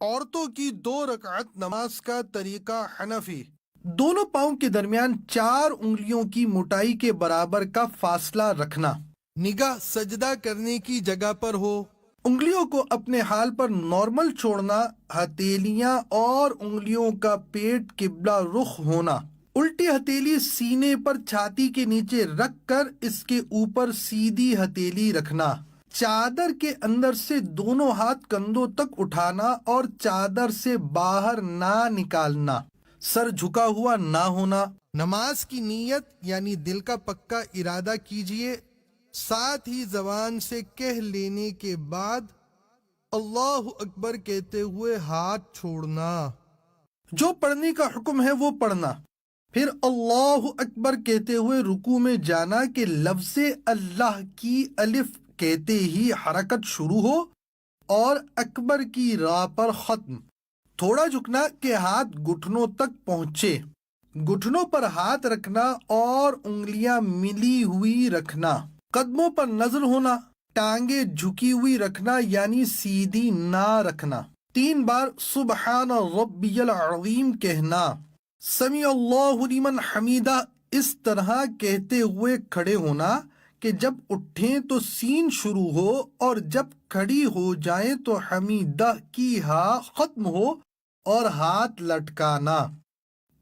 عورتوں کی 2 رکعت نماز کا طریقہ حنفی۔ دونوں پاؤں کے درمیان 4 انگلیوں کی موٹائی کے برابر کا فاصلہ رکھنا۔ نگاہ سجدہ کرنے کی جگہ پر ہو۔ انگلیوں کو اپنے حال پر نارمل چھوڑنا۔ ہتھیلیاں اور انگلیوں کا پیٹ قبلہ رخ ہونا۔ الٹی ہتھیلی سینے پر چھاتی کے نیچے رکھ کر اس کے اوپر سیدھی ہتھیلی رکھنا۔ چادر کے اندر سے دونوں ہاتھ کندھوں تک اٹھانا اور چادر سے باہر نہ نکالنا۔ سر جھکا ہوا نہ ہونا۔ نماز کی نیت یعنی دل کا پکا ارادہ کیجئے، ساتھ ہی زبان سے کہہ لینے کے بعد اللہ اکبر کہتے ہوئے ہاتھ چھوڑنا۔ جو پڑھنے کا حکم ہے وہ پڑھنا، پھر اللہ اکبر کہتے ہوئے رکوع میں جانا کہ لفظ اللہ کی الف کہتے ہی حرکت شروع ہو اور اکبر کی راہ پر ختم۔ تھوڑا جھکنا کہ ہاتھ گھٹنوں تک پہنچے۔ گھٹنوں پر ہاتھ رکھنا اور انگلیاں ملی ہوئی رکھنا۔ قدموں پر نظر ہونا۔ ٹانگیں جھکی ہوئی رکھنا یعنی سیدھی نہ رکھنا۔ 3 بار سبحان ربی العظیم کہنا۔ سمیع اللہ لمن حمیدہ اس طرح کہتے ہوئے کھڑے ہونا کہ جب اٹھیں تو سین شروع ہو اور جب کھڑی ہو جائیں تو حمیدہ کی ہا ختم ہو اور ہاتھ لٹکانا۔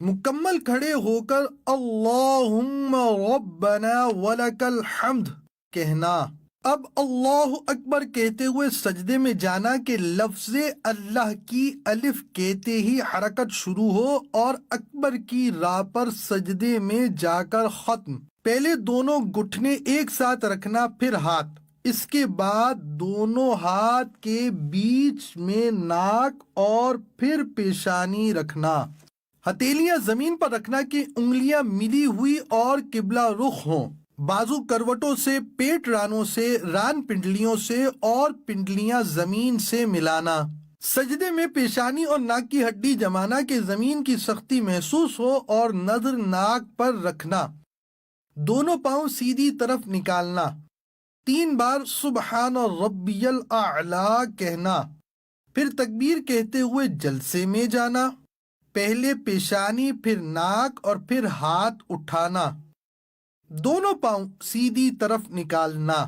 مکمل کھڑے ہو کر اللہم ربنا ولک الحمد کہنا۔ اب اللہ اکبر کہتے ہوئے سجدے میں جانا کہ لفظ اللہ کی الف کہتے ہی حرکت شروع ہو اور اکبر کی راہ پر سجدے میں جا کر ختم۔ پہلے دونوں گھٹنے ایک ساتھ رکھنا، پھر ہاتھ، اس کے بعد دونوں ہاتھ کے بیچ میں ناک اور پھر پیشانی رکھنا۔ ہتھیلیاں زمین پر رکھنا کہ انگلیاں ملی ہوئی اور قبلہ رخ ہوں۔ بازو کروٹوں سے، پیٹ رانوں سے، ران پنڈلیوں سے اور پنڈلیاں زمین سے ملانا۔ سجدے میں پیشانی اور ناک کی ہڈی جمانا کہ زمین کی سختی محسوس ہو اور نظر ناک پر رکھنا۔ دونوں پاؤں سیدھی طرف نکالنا۔ 3 بار سبحان ربی الاعلی کہنا، پھر تکبیر کہتے ہوئے جلسے میں جانا۔ پہلے پیشانی، پھر ناک اور پھر ہاتھ اٹھانا۔ دونوں پاؤں سیدھی طرف نکالنا۔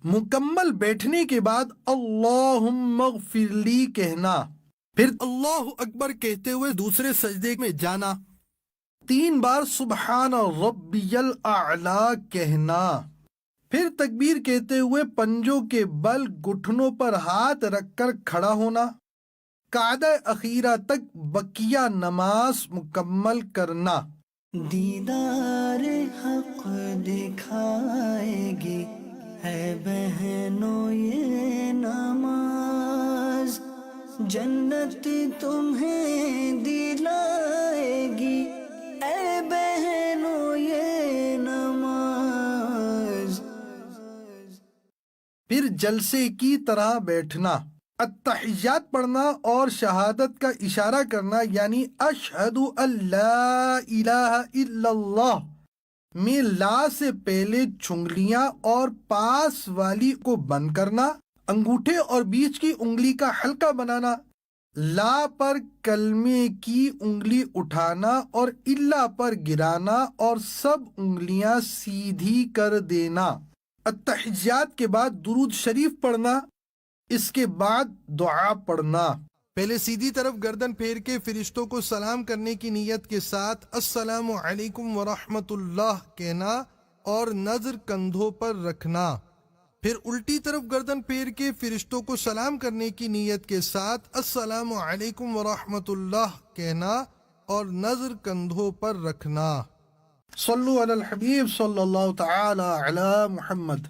مکمل بیٹھنے کے بعد اللہم اغفر لی کہنا، پھر اللہ اکبر کہتے ہوئے دوسرے سجدے میں جانا۔ 3 بار سبحان ربی الاعلی کہنا، پھر تکبیر کہتے ہوئے پنجوں کے بل گھٹنوں پر ہاتھ رکھ کر کھڑا ہونا۔ قعدہ اخیرہ تک بقیہ نماز مکمل کرنا۔ دیدار حق دکھائے گی ہے بہنوں یہ نماز، جنت تمہیں دلائے گی اے بہنوں یہ نماز۔ پھر جلسے کی طرح بیٹھنا۔ التحیات پڑھنا اور شہادت کا اشارہ کرنا یعنی اشہد ان لا الہ الا اللہ میں لا سے پہلے چھنگلیاں اور پاس والی کو بند کرنا، انگوٹھے اور بیچ کی انگلی کا حلقہ بنانا، لا پر کلمے کی انگلی اٹھانا اور الا پر گرانا اور سب انگلیاں سیدھی کر دینا۔ التحیات کے بعد درود شریف پڑھنا، اس کے بعد دعا پڑھنا۔ پہلے سیدھی طرف گردن پھیر کے فرشتوں کو سلام کرنے کی نیت کے ساتھ السلام علیکم ورحمۃ اللہ کہنا اور نظر کندھوں پر رکھنا۔ پھر الٹی طرف گردن پھیر کے فرشتوں کو سلام کرنے کی نیت کے ساتھ السلام علیکم ورحمۃ اللہ کہنا اور نظر کندھوں پر رکھنا۔ صلو علی الحبیب صلی اللہ تعالی علی محمد۔